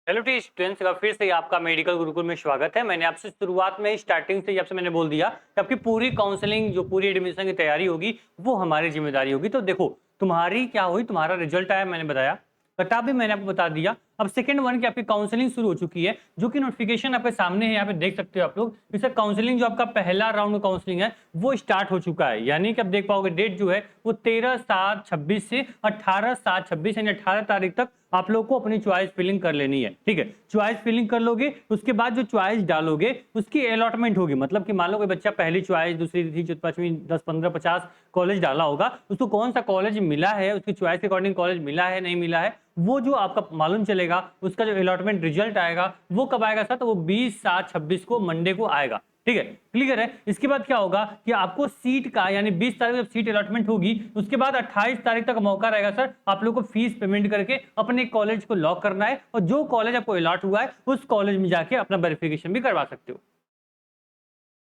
Hello T students का फिर से आपका मेडिकल गुरुकुल में स्वागत है। मैंने आपसे शुरुआत में स्टार्टिंग से ही आपसे मैंने बोल दिया कि आपकी पूरी काउंसलिंग जो पूरी एडमिशन की तैयारी होगी वो हमारी जिम्मेदारी होगी। तो देखो तुम्हारी क्या हुई, तुम्हारा रिजल्ट आया, मैंने बताया, बता भी मैंने आपको बता दिया। अब सेकंड वन की आपकी काउंसलिंग शुरू हो चुकी है, जो कि नोटिफिकेशन आपके सामने है, यहाँ पे देख सकते हो आप लोग। इसका काउंसलिंग जो आपका पहला राउंड काउंसलिंग है वो स्टार्ट हो चुका है, यानी कि आप देख पाओगे डेट जो है वो 13/7/26 से 18/7/26 यानी 18 तारीख तक आप लोग को अपनी चॉइस फिलिंग कर लेनी है। ठीक है, चॉइस फिलिंग कर लोगे, उसके बाद जो चॉइस डालोगे उसकी अलॉटमेंट होगी। मतलब कि मान लो कोई बच्चा पहली चॉइस, दूसरी, तीसरी, पांचवी, 10, 15, 50 कॉलेज डाला होगा, उसको कौन सा कॉलेज मिला है, उसकी चॉइस के अकॉर्डिंग कॉलेज मिला है नहीं मिला है, वो जो आपका मालूम चलेगा। उसका जो अलॉटमेंट रिजल्ट आएगा वो कब आएगा सर? तो वो 20/7/26 को मंडे को आएगा। ठीक है, क्लियर है। इसके बाद क्या होगा कि आपको सीट का यानी 20 तारीख जब सीट अलॉटमेंट होगी उसके बाद 28 तारीख तक मौका रहेगा सर आप लोग को फीस पेमेंट करके अपने कॉलेज को लॉक करना है, और जो कॉलेज आपको अलॉट हुआ है उस कॉलेज में जाके अपना वेरिफिकेशन भी करवा सकते हो।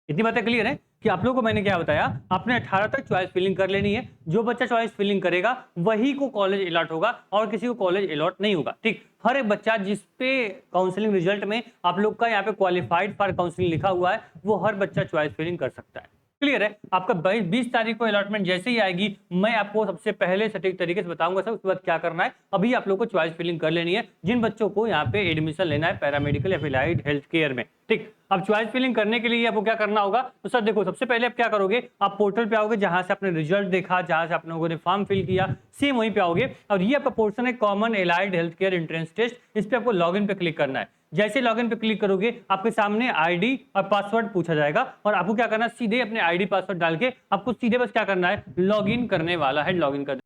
इतनी बातें क्लियर है कि आप लोगों को मैंने क्या बताया, आपने 18 तक चॉइस फिलिंग कर लेनी है। जो बच्चा चॉइस फिलिंग करेगा वही को कॉलेज अलॉट होगा और किसी को कॉलेज अलॉट नहीं होगा। ठीक, हर एक बच्चा जिस पे काउंसलिंग रिजल्ट में आप लोग का यहाँ पे क्वालिफाइड फॉर काउंसलिंग लिखा हुआ है वो हर बच्चा चॉइस फिलिंग कर सकता है। क्लियर है। आपका 20 तारीख को अलॉटमेंट जैसे ही आएगी मैं आपको सबसे पहले सटीक तरीके से बताऊंगा सर उसके बाद क्या करना है। अभी आप लोग को चॉइस फिलिंग कर लेनी है जिन बच्चों को यहाँ पे एडमिशन लेना है पैरामेडिकल या अलाइड हेल्थ केयर में। ठीक, अब चॉइस फिलिंग करने के लिए आपको क्या करना होगा, तो सर देखो सबसे पहले आप क्या करोगे, आप पोर्टल पे आओगे जहां से आपने रिजल्ट देखा, जहां से आप लोगों ने फॉर्म फिल किया, सेम वहीं पे आओगे और ये आपका पोर्शन है common allied health care entrance test. इस पे आपको लॉगिन पे क्लिक करना है। जैसे लॉगिन पे क्लिक करोगे आपके सामने आईडी और पासवर्ड पूछा जाएगा और आपको क्या करना है, सीधे अपने आईडी पासवर्ड डाल के आपको सीधे बस क्या करना है, लॉगिन करने वाला है। लॉगिन कर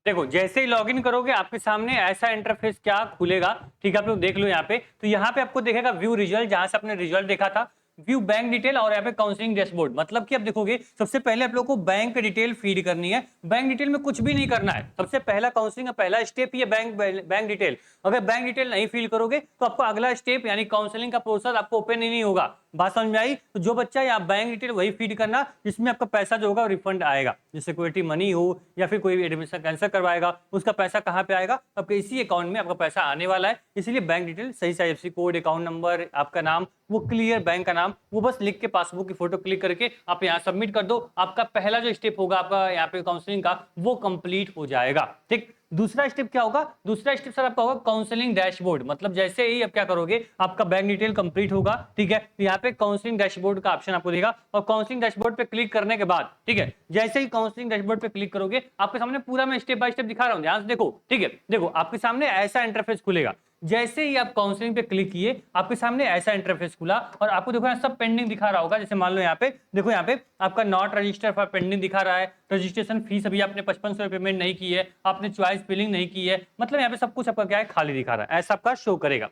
देखो जैसे ही लॉगिन करोगे आपके सामने ऐसा इंटरफेस क्या खुलेगा। ठीक है, आप लोग देख लो यहाँ पे, तो यहाँ पे आपको देखेगा व्यू रिजल्ट, जहां से आपने रिजल्ट देखा था, व्यू बैंक डिटेल और यहाँ पे काउंसलिंग डैशबोर्ड। मतलब कि आप देखोगे सबसे पहले आप लोग को बैंक डिटेल फीड करनी है। बैंक डिटेल में कुछ भी नहीं करना है, सबसे पहला काउंसलिंग का पहला स्टेप ये बैंक डिटेल। अगर बैंक डिटेल नहीं फिल करोगे तो आपको अगला स्टेप यानी काउंसलिंग का प्रोसेस आपको ओपन ही नहीं होगा। बात समझ में आई? तो जो बच्चा यहाँ बैंक डिटेल वही फीड करना जिसमें आपका पैसा जो होगा रिफंड आएगा, जैसे सिक्योरिटी मनी हो या फिर कोई एडमिशन कैंसिल करवाएगा उसका पैसा कहाँ पे आएगा, आपके इसी अकाउंट में आपका पैसा आने वाला है। इसलिए बैंक डिटेल सही से IFSC कोड, अकाउंट नंबर, आपका नाम, वो क्लियर बैंक का नाम, वो बस लिख के पासबुक की फोटो क्लिक करके आप यहाँ सबमिट कर दो। आपका पहला जो स्टेप होगा आपका यहाँ पे काउंसलिंग का वो कंप्लीट हो जाएगा। ठीक, दूसरा स्टेप क्या होगा, दूसरा स्टेप सर आपका होगा काउंसलिंग डैशबोर्ड। मतलब जैसे ही आप क्या करोगे आपका बैंक डिटेल कंप्लीट होगा, ठीक है, तो यहाँ पे काउंसलिंग डैशबोर्ड का ऑप्शन आपको देगा और काउंसलिंग डैशबोर्ड पे क्लिक करने के बाद, ठीक है, जैसे ही काउंसलिंग डैशबोर्ड पे क्लिक करोगे आपके सामने पूरा मैं स्टेप बाय स्टेप दिखा रहा हूँ, ध्यान से देखो। ठीक है, देखो आपके सामने ऐसा इंटरफेस खुलेगा। जैसे ही आप काउंसलिंग पे क्लिक किए आपके सामने ऐसा इंटरफेस खुला और आपको देखो यहाँ सब पेंडिंग दिखा रहा होगा। जैसे मान लो यहाँ पे देखो, यहाँ पे आपका नॉट रजिस्टर फॉर पेंडिंग दिखा रहा है, रजिस्ट्रेशन फीस अभी आपने 5500 पेमेंट नहीं की है, आपने चॉइस फिलिंग नहीं की है, मतलब यहाँ पे सब कुछ आपका क्या है, खाली दिखा रहा है, ऐसा आपका शो करेगा।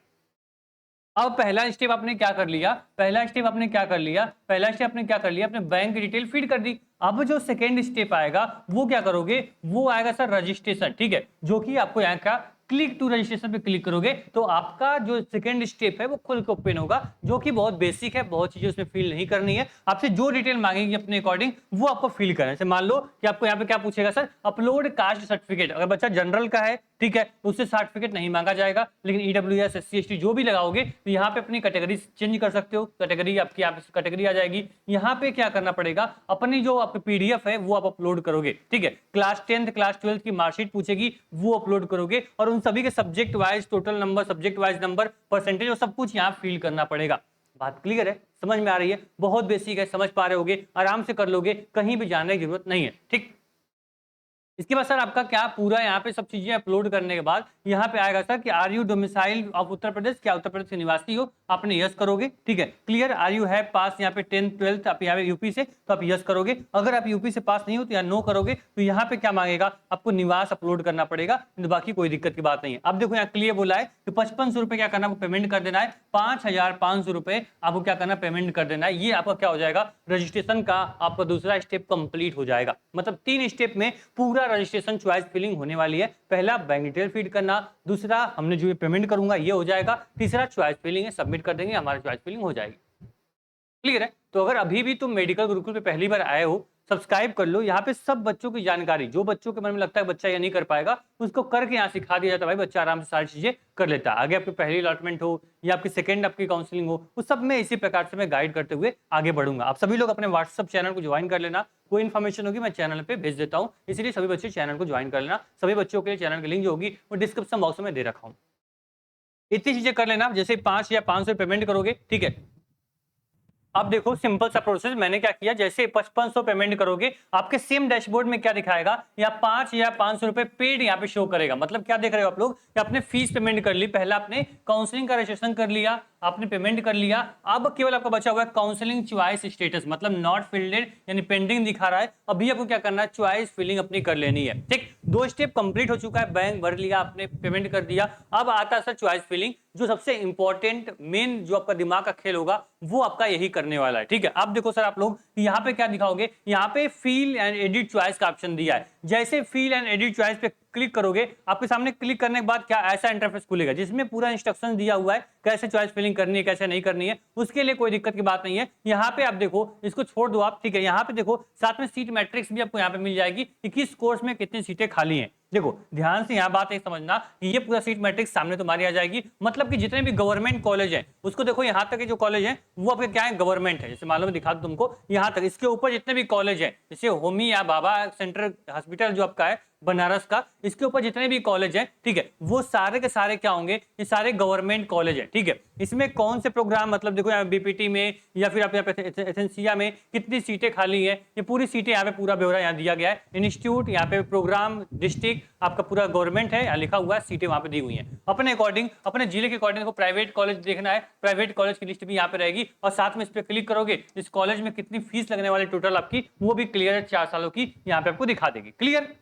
अब पहला स्टेप आपने क्या कर लिया, पहला स्टेप आपने क्या कर लिया, पहला स्टेप आपने क्या कर लिया, अपने बैंक डिटेल फीड कर दी। अब जो सेकेंड स्टेप आएगा वो क्या करोगे, वो आएगा सर रजिस्ट्रेशन। ठीक है, जो कि आपको यहाँ का क्लिक टू रजिस्ट्रेशन पे क्लिक करोगे तो आपका जो सेकंड स्टेप है वो खुल के ओपन होगा, जो कि बहुत बेसिक है, बहुत चीजें उसमें फिल नहीं करनी है। आपसे जो डिटेल मांगेगी अपने अकॉर्डिंग वो आपको फिल करना है। जैसे मान लो कि आपको यहाँ पे क्या पूछेगा सर, अपलोड कास्ट सर्टिफिकेट। अगर बच्चा जनरल का है, ठीक है, उससे सर्टिफिकेट नहीं मांगा जाएगा, लेकिन EWS SC ST जो भी लगाओगे तो यहाँ पे अपनी कैटेगरी चेंज कर सकते हो। कैटेगरी आपकी यहाँ पे कैटेगरी आ जाएगी। यहाँ पे क्या करना पड़ेगा, अपनी जो आपकी PDF है वो आप अपलोड करोगे। ठीक है, क्लास 10th क्लास 12th की मार्कशीट पूछेगी वो अपलोड करोगे और उन सभी के subject wise total number, subject wise number, percentage और सब कुछ यहाँ फिल करना पड़ेगा। बात क्लियर है, समझ में आ रही है? बहुत बेसिक है, समझ पा रहे होगे, आराम से कर लोगे, कहीं भी जाने की जरूरत नहीं है। ठीक, इसके बाद सर आपका क्या पूरा यहाँ पे सब चीजें अपलोड करने के बाद यहाँ पे आएगा सर कि are you domicile of Uttar Pradesh, क्या उत्तर प्रदेश के निवासी हो, आपने यस करोगे। ठीक है, clear. Are you have pass यहाँ पे 10th 12th आप यहाँ पे यूपी से, तो आप यस करोगे। अगर आप यूपी से पास नहीं हो तो यहाँ नो करोगे। तो यहाँ पे क्या मांगेगा, आपको निवास अपलोड करना पड़ेगा, तो बाकी कोई दिक्कत की बात नहीं है। अब देखो यहाँ क्लियर बोला है कि 5500 रुपए क्या करना, आपको पेमेंट कर देना है, 5500 रुपए आपको क्या करना, पेमेंट कर देना है। ये आपका क्या हो जाएगा, रजिस्ट्रेशन का आपका दूसरा स्टेप कंप्लीट हो जाएगा। मतलब 3 स्टेप में पूरा रजिस्ट्रेशन चॉइस फिलिंग होने वाली है। पहला बैंक डिटेल फीड करना, दूसरा हमने जो पेमेंट करूंगा ये हो जाएगा, तीसरा चॉइस फिलिंग है, सबमिट कर देंगे, हमारी चॉइस फिलिंग हो जाएगी। क्लियर है? तो अगर अभी भी तुम मेडिकल गुरुकुल पे पहली बार आए हो सब्सक्राइब कर लो। यहाँ पे सब बच्चों की जानकारी, जो बच्चों के मन में लगता है बच्चा ये नहीं कर पाएगा, उसको करके यहाँ सिखा दिया जाता है भाई, बच्चा आराम से सारी चीजें कर लेता है। आगे आपकी पहली अलॉटमेंट हो या आपकी सेकंड आपकी काउंसलिंग हो, उस सब में इसी प्रकार से मैं गाइड करते हुए आगे बढ़ूंगा। आप सभी लोग अपने व्हाट्सएप चैनल को ज्वाइन कर लेना, कोई इन्फॉर्मेशन होगी मैं चैनल पे भेज देता हूँ, इसलिए सभी बच्चे चैनल को ज्वाइन कर लेना। सभी बच्चों के लिए चैनल की लिंक जो होगी वो डिस्क्रिप्शन बॉक्स में दे रखा हूँ। इतनी चीजें कर लेना, जैसे 5 या 500 पेमेंट करोगे, ठीक है। अब देखो सिंपल सा प्रोसेस मैंने क्या किया, जैसे 5500 पेमेंट करोगे आपके सेम डैशबोर्ड में क्या दिखाएगा, या 5 या 500 रुपए पेड यहाँ पे शो करेगा। मतलब क्या देख रहे हो आप लोग कि आपने फीस पेमेंट कर ली, पहला आपने काउंसलिंग का रजिस्ट्रेशन कर लिया, आपने पेमेंट कर लिया, अब केवल आपका बचा हुआ है काउंसलिंग चॉइस स्टेटस, मतलब नॉट फिल्डेड यानी पेंडिंग दिखा रहा है। अभी आपको क्या करना है, चॉइस फिलिंग अपनी कर लेनी है, ठीक। 2 स्टेप कंप्लीट हो चुका है, बैंक भर लिया आपने, पेमेंट कर दिया। अब आता है सर चॉइस फिलिंग, जो सबसे इंपॉर्टेंट मेन जो आपका दिमाग का खेल होगा वो आपका यही करने वाला है, ठीक है। अब देखो सर आप लोग यहाँ पे क्या दिखाओगे, यहाँ पे फील एंड एडिट चॉइस का ऑप्शन दिया है। जैसे फील एंड एडिट चॉइस पे क्लिक करोगे, आपके सामने क्लिक करने के बाद क्या ऐसा इंटरफेस खुलेगा जिसमें पूरा इंस्ट्रक्शन दिया हुआ है कैसे चॉइस फिलिंग करनी है कैसे नहीं करनी है। उसके लिए कोई दिक्कत की बात नहीं है। यहाँ पे आप देखो, इसको छोड़ दो आप, ठीक है। यहाँ पे देखो साथ में सीट मैट्रिक्स भी आपको यहाँ पे मिल जाएगी कि किस कोर्स में कितनी सीटें खाली हैं। देखो ध्यान से यहाँ बात एक समझना कि ये पूरा सीट मैट्रिक्स सामने तुम्हारी आ जाएगी, मतलब कि जितने भी गवर्नमेंट कॉलेज हैं उसको देखो, यहाँ तक के जो कॉलेज हैं वो आपके क्या है, गवर्नमेंट है। जैसे मान लो मैं दिखा दूं तुमको, यहाँ तक इसके ऊपर जितने भी कॉलेज हैं, जैसे होमी या बाबा सेंट्रल हॉस्पिटल जो आपका है बनारस का, इसके ऊपर जितने भी कॉलेज हैं, ठीक है, वो सारे के सारे क्या होंगे, ये सारे गवर्नमेंट कॉलेज हैं, ठीक है। इसमें कौन से प्रोग्राम, मतलब देखो यहाँ बीपीटी में या फिर आप यहाँ पे एथेंसिया में कितनी सीटें खाली हैं, ये पूरी सीटें यहाँ पे पूरा ब्यौरा यहाँ दिया गया है। इंस्टीट्यूट, यहाँ पे प्रोग्राम, डिस्ट्रिक्ट आपका पूरा गवर्नमेंट है, यहाँ लिखा हुआ है, सीटें वहाँ पे दी हुई हैं। अपने अकॉर्डिंग, अपने जिले के अकॉर्डिंग को प्राइवेट कॉलेज देखना है, प्राइवेट कॉलेज की लिस्ट भी यहाँ पे रहेगी, और साथ में इस पर क्लिक करोगे इस कॉलेज में कितनी फीस लगने वाली टोटल आपकी वो भी क्लियर है, 4 सालों की यहाँ पे आपको दिखा देगी। क्लियर।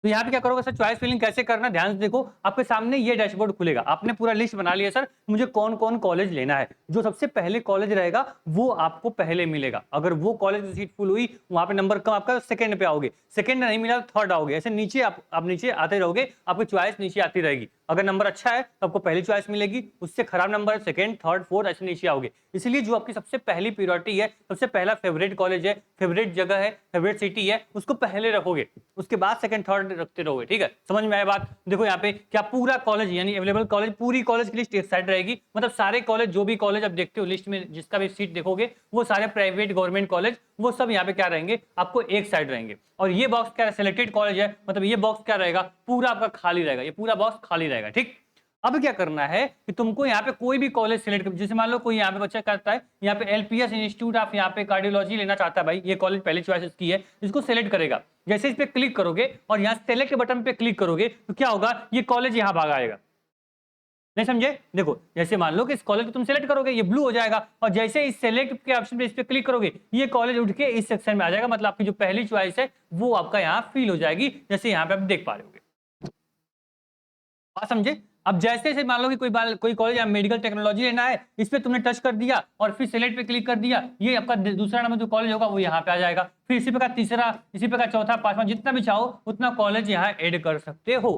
तो यहाँ पे क्या करोगे सर, चॉइस फिलिंग कैसे करना, ध्यान से देखो। आपके सामने ये डैशबोर्ड खुलेगा, आपने पूरा लिस्ट बना लिया सर मुझे कौन कौन कॉलेज लेना है। जो सबसे पहले कॉलेज रहेगा वो आपको पहले मिलेगा। अगर वो कॉलेज की सीट फुल हुई, वहां पे नंबर कम, आपका सेकंड पे आओगे, सेकंड नहीं मिला तो थर्ड आओगे, ऐसे नीचे आप नीचे आते रहोगे, आपकी चॉइस नीचे आती रहेगी। अगर नंबर अच्छा है तो आपको पहली चॉइस मिलेगी, उससे खराब नंबर है सेकंड, थर्ड, फोर्थ, ऐसे नीचे आओगे। इसलिए जो आपकी सबसे पहली प्रायोरिटी है, सबसे पहला फेवरेट कॉलेज है, फेवरेट जगह है, फेवरेट सिटी है, उसको पहले रखोगे, उसके बाद सेकंड थर्ड रखते रहोगे, ठीक है। समझ में आया बात। देखो यहाँ पे क्या पूरा कॉलेज यानी अवेलेबल कॉलेज, पूरी कॉलेज की लिस्ट एक साइड रहेगी, मतलब सारे कॉलेज, जो भी कॉलेज आप देखते हो लिस्ट में जिसका भी सीट देखोगे वो सारे प्राइवेट गवर्नमेंट कॉलेज वो सब यहाँ पे क्या रहेंगे, आपको एक साइड रहेंगे। और ये बॉक्स क्या सिलेक्टेड कॉलेज है, मतलब ये बॉक्स क्या रहेगा, पूरा आपका खाली रहेगा, ये पूरा बॉक्स खाली रहेगा, ठीक। अब क्या करना है कि तुमको यहाँ पे कोई भी कॉलेज सिलेक्ट कर, जैसे मान लो कोई यहाँ पे बच्चा करता है यहाँ पे एलपीएस इंस्टीट्यूट ऑफ यहाँ पे कार्डियोलॉजी लेना चाहता है, भाई ये कॉलेज पहली चॉइस इसकी है, इसको सिलेक्ट करेगा। जैसे इस पे क्लिक करोगे और यहाँ सेलेक्ट बटन पे क्लिक करोगे तो क्या होगा, ये कॉलेज यहाँ भाग आएगा। नहीं समझे, देखो जैसे मान लो कि इस कॉलेज को तुम सेलेक्ट करोगे ये ब्लू हो जाएगा, और जैसे इस सेलेक्ट के ऑप्शन पे इस पे क्लिक करोगे ये कॉलेज उठ के इस सेक्शन में आ जाएगा, मतलब आपकी जो पहली चॉइस है वो आपका यहाँ फिल हो जाएगी, जैसे यहाँ पे आप देख पा रहे होगे। बात समझे। अब जैसे से मान लो कि कोई कॉलेज या मेडिकल टेक्नोलॉजी लेना है, इस पे तुमने टच कर दिया और फिर सेलेक्ट पे क्लिक कर दिया, ये आपका दूसरा नंबर जो कॉलेज होगा वो यहाँ पे आ जाएगा। फिर इसी प्रकार तीसरा, इसी प्रकार चौथा, पांचवा, जितना भी चाहो उतना कॉलेज यहाँ ऐड कर सकते हो।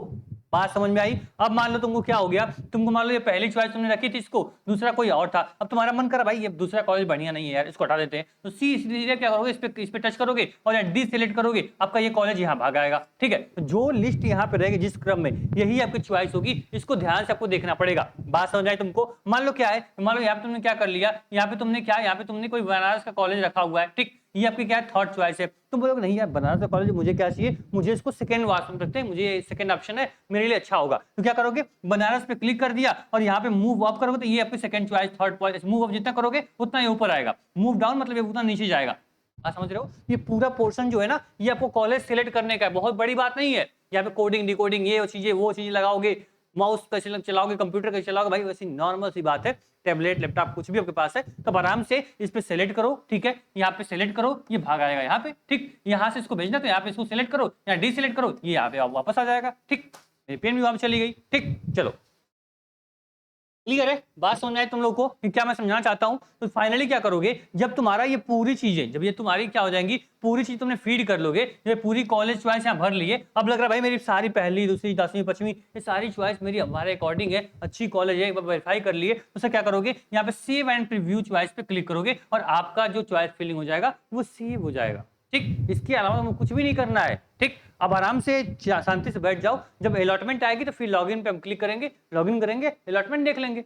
बात समझ में आई। अब मान लो तुमको क्या हो गया, तुमको मान लो ये पहली चॉइस तुमने रखी थी, इसको दूसरा कोई और था, अब तुम्हारा मन करा भाई ये दूसरा कॉलेज बढ़िया नहीं है यार, इसको हटा देते हैं, तो सीधे क्या करोगे, इस पे टच करोगे और डी सिलेक्ट करोगे, आपका ये कॉलेज यहाँ भाग आएगा, ठीक है। तो जो लिस्ट यहाँ पे रहेगी जिस क्रम में, यही आपकी चॉइस होगी, इसको ध्यान से आपको देखना पड़ेगा। बात समझ आई तुमको। मान लो क्या है, मान लो यहाँ पे तुमने क्या कर लिया, यहाँ पे तुमने क्या, यहाँ पे तुमने कोई बनारस का कॉलेज रखा हुआ है, ठीक, ये आपकी क्या है थर्ड चॉइस है। तुम बोलोगे नहीं यार बनारस का कॉलेज मुझे क्या चाहिए, मुझे इसको सेकंड वाशरूम रखते हैं, मुझे सेकंड ऑप्शन है मेरे लिए अच्छा होगा, तो क्या करोगे बनारस पे क्लिक कर दिया और यहाँ पे मूव अप करोगे तो ये आपकी second choice, third choice, move up जितना करोगे उतना ही ऊपर आएगा, मूव डाउन मतलब ये उतना नीचे जाएगा। आप समझ रहे हो। ये पूरा पोर्शन जो है ना ये आपको कॉलेज सिलेक्ट करने का है, बहुत बड़ी बात नहीं है। यहाँ पे कोडिंग डिकोडिंग ये चीजें वो चीजें लगाओगे, माउस कैसे चलाओगे, कंप्यूटर कैसे चलाओगे, भाई वैसी नॉर्मल सी बात है, टैबलेट लैपटॉप कुछ भी आपके पास है तो आराम से इस पे सेलेक्ट करो, ठीक है, यहाँ पे सेलेक्ट करो, ये भाग आएगा यहाँ पे, ठीक, यहाँ से इसको भेजना तो यहाँ पे इसको सेलेक्ट करो, यहाँ डी सिलेक्ट करो, ये यहाँ पे वापस आ जाएगा, ठीक, मेरी पेन भी वहां चली गई, ठीक। चलो क्लियर है, बात समझ आए तुम लोग को कि क्या मैं समझाना चाहता हूं। तो फाइनली क्या करोगे, जब तुम्हारा ये पूरी चीजें, जब ये तुम्हारी क्या हो जाएंगी, पूरी चीज तुमने फीड कर लोगे, ये पूरी कॉलेज चॉइस यहाँ भर लिए, अब लग रहा है भाई मेरी सारी पहली दूसरी 10वीं 5वीं ये सारी चॉइस मेरी हमारे अकॉर्डिंग है, अच्छी कॉलेज है, वेरीफाई कर लिए, तो सर क्या करोगे, यहाँ पे सेव एंड प्रीव्यू चॉइस पे क्लिक करोगे और आपका जो चॉइस फिलिंग हो जाएगा वो सेव हो जाएगा, ठीक, इसके अलावा तुम्हें कुछ भी नहीं करना है। ठीक, अब आराम से शांति से बैठ जाओ, जब अलॉटमेंट आएगी तो फिर लॉगिन पे हम क्लिक करेंगे, लॉगिन करेंगे, अलॉटमेंट देख लेंगे।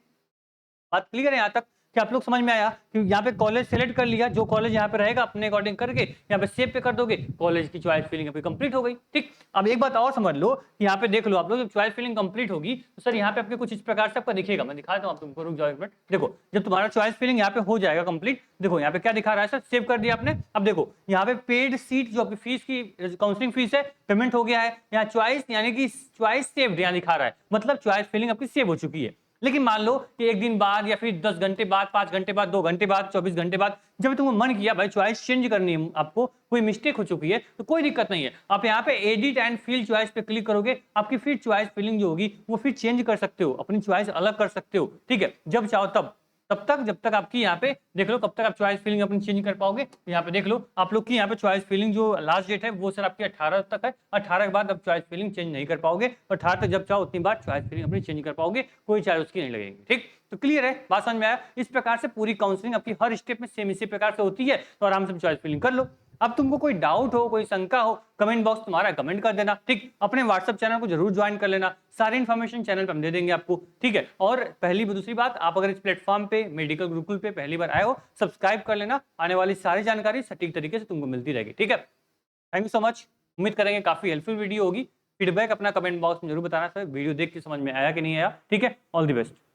बात क्लियर है यहाँ तक कि आप लोग समझ में आया कि यहाँ पे कॉलेज सेलेक्ट कर लिया, जो कॉलेज यहाँ पे रहेगा अपने अकॉर्डिंग करके यहाँ पे सेव पे कर दोगे, कॉलेज की चॉइस फिलिंग अभी कंप्लीट हो गई। ठीक, अब एक बात और समझ लो कि यहाँ पे देख लो आप लोग, जब चॉइस फिलिंग कंप्लीट होगी तो सर यहाँ पे आपके कुछ इस प्रकार से आपका दिखेगा, मैं दिखाता हूँ आप तुमको, रुक जाओ एक मिनट। देखो जब तुम्हारा चॉइस फिलिंग यहाँ पे हो जाएगा कंप्लीट, देखो यहाँ पे क्या दिखा रहा है सर, सेव कर दिया आपने। अब देखो यहाँ पे पेड सीट जो आपकी फीस की काउंसलिंग फीस है, पेमेंट हो गया है, यहाँ चॉइस यानी कि चॉइस सेव्ड यहाँ दिखा रहा है, मतलब चॉइस फिलिंग आपकी सेव हो चुकी है। लेकिन मान लो कि एक दिन बाद या फिर 10 घंटे बाद, 5 घंटे बाद, 2 घंटे बाद, 24 घंटे बाद जब तुमको मन किया भाई चॉइस चेंज करनी है, आपको कोई मिस्टेक हो चुकी है, तो कोई दिक्कत नहीं है। आप यहाँ पे एडिट एंड फिल चॉइस पे क्लिक करोगे, आपकी फिर चॉइस फिलिंग जो होगी वो फिर चेंज कर सकते हो, अपनी चॉइस अलग कर सकते हो। ठीक है, जब चाहो तब, तब तक जब तक आपकी यहाँ पे देख लो कब तक आप चॉइस फिलिंग अपनी चेंज कर पाओगे। यहाँ पे देख लो आप लोग की यहाँ पे चॉइस फिलिंग जो लास्ट डेट है वो सर आपकी 18 तक है, 18 के बाद आप चॉइस फिलिंग चेंज नहीं कर पाओगे, 18 तक जब चाहो उतनी बार चॉइस फिलिंग अपनी चेंज कर पाओगे, कोई चार्ज उसकी नहीं लगेगी। ठीक, तो क्लियर है, बात समझ में आया। इस प्रकार से पूरी काउंसलिंग आपकी हर स्टेप में सेम इसी प्रकार से होती है, तो आराम से चॉइस फिलिंग कर लो। अब तुमको कोई डाउट हो, कोई शंका हो, कमेंट बॉक्स तुम्हारा, कमेंट कर देना। ठीक, अपने व्हाट्सएप चैनल को जरूर ज्वाइन कर लेना, सारी इन्फॉर्मेशन चैनल पे हम दे देंगे आपको। ठीक है, और पहली दूसरी बात, आप अगर इस प्लेटफॉर्म पे मेडिकल गुरुकुल पे पहली बार आए हो, सब्सक्राइब कर लेना, आने वाली सारी जानकारी सटीक तरीके से तुमको मिलती रहेगी। ठीक है, थैंक यू सो मच, उम्मीद करेंगे काफी हेल्पफुल वीडियो होगी। फीडबैक अपना कमेंट बॉक्स में जरूर बताना सर, वीडियो देख के समझ में आया कि नहीं आया। ठीक है, ऑल द बेस्ट।